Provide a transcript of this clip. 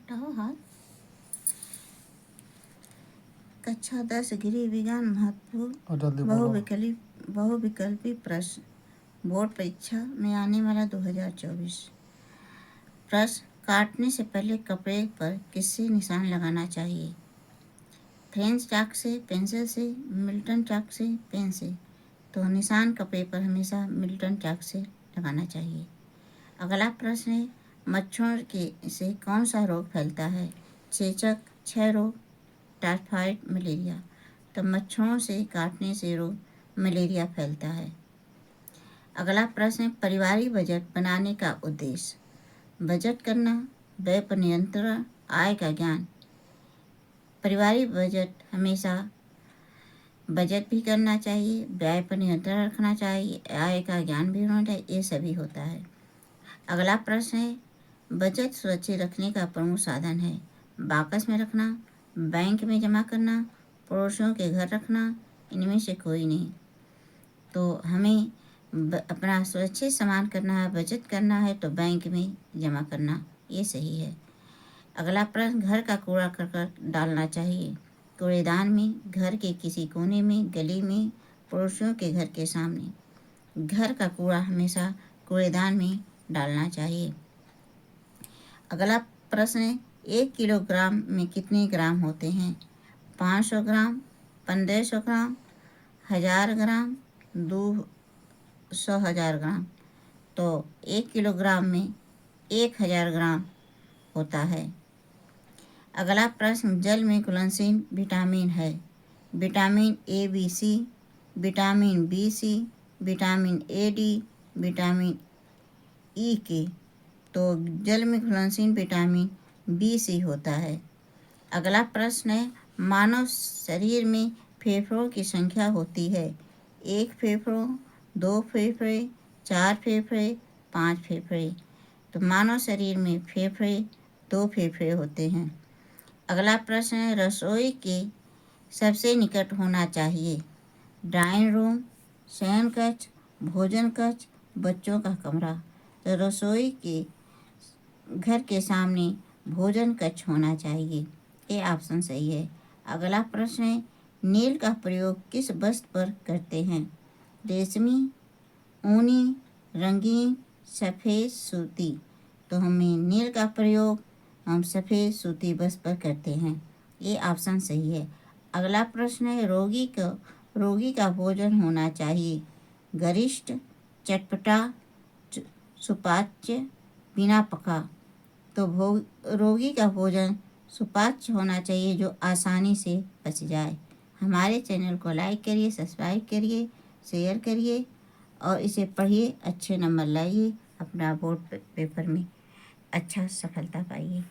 हटाओ हाथ। कक्षा 10 गृह विज्ञान महत्वपूर्ण बहुविकल्पी प्रश्न बोर्ड परीक्षा में आने वाला 2024। प्रश्न, काटने से पहले कपड़े पर किससे निशान लगाना चाहिए? फ्रेंच चाक से, पेंसिल से, मिल्टन चाक से, पेन से। तो निशान कपड़े पर हमेशा मिल्टन चाक से लगाना चाहिए। अगला प्रश्न है, मच्छरों के से कौन सा रोग फैलता है? चेचक, क्षय रोग, टाइफाइड, मलेरिया। तो मच्छरों से काटने से रोग मलेरिया फैलता है। अगला प्रश्न है, पारिवारिक बजट बनाने का उद्देश्य? बजट करना, व्यय पर नियंत्रण, आय का ज्ञान। पारिवारिक बजट हमेशा बजट भी करना चाहिए, व्यय पर नियंत्रण रखना चाहिए, आय का ज्ञान भी होना चाहिए, ये सभी होता है। अगला प्रश्न है, बचत सुरक्षित रखने का प्रमुख साधन है? बाकस में रखना, बैंक में जमा करना, पड़ोसियों के घर रखना, इनमें से कोई नहीं। तो हमें अपना सुरक्षित सामान करना है, बचत करना है तो बैंक में जमा करना, ये सही है। अगला प्रश्न, घर का कूड़ा करकट डालना चाहिए? कूड़ेदान में, घर के किसी कोने में, गली में, पड़ोसियों के घर के सामने। घर का कूड़ा हमेशा कूड़ेदान में डालना चाहिए। अगला प्रश्न है, 1 किलोग्राम में कितने ग्राम होते हैं? 500 ग्राम, 1500 ग्राम, 1000 ग्राम, 200,000 ग्राम। तो 1 किलोग्राम में 1000 ग्राम होता है। अगला प्रश्न, जल में घुलनशील विटामिन है? Vitamin A, B, C, vitamin B, C, vitamin A, D, vitamin E के। तो जल में घुलनशील विटामिन बी, सी होता है। अगला प्रश्न है, मानव शरीर में फेफड़ों की संख्या होती है? 1 फेफड़ों, 2 फेफड़े, 4 फेफड़े, 5 फेफड़े। तो मानव शरीर में फेफड़े 2 फेफड़े होते हैं। अगला प्रश्न है, रसोई के सबसे निकट होना चाहिए? डाइनिंग रूम, शयन कक्ष, भोजन कक्ष, बच्चों का कमरा। तो रसोई के घर के सामने भोजन कक्ष होना चाहिए, ये ऑप्शन सही है। अगला प्रश्न है, नील का प्रयोग किस वस्त्र पर करते हैं? रेशमी, ऊनी, रंगीन, सफ़ेद, सूती। तो हमें नील का प्रयोग हम सफ़ेद सूती वस्त्र पर करते हैं, ये ऑप्शन सही है। अगला प्रश्न है, रोगी का भोजन होना चाहिए? गरिष्ठ, चटपटा, सुपाच्य, बिना पका। तो रोगी का भोजन सुपाच्य होना चाहिए, जो आसानी से पच जाए। हमारे चैनल को लाइक करिए, सब्सक्राइब करिए, शेयर करिए और इसे पढ़िए, अच्छे नंबर लाइए, अपना बोर्ड पेपर में अच्छा सफलता पाइए।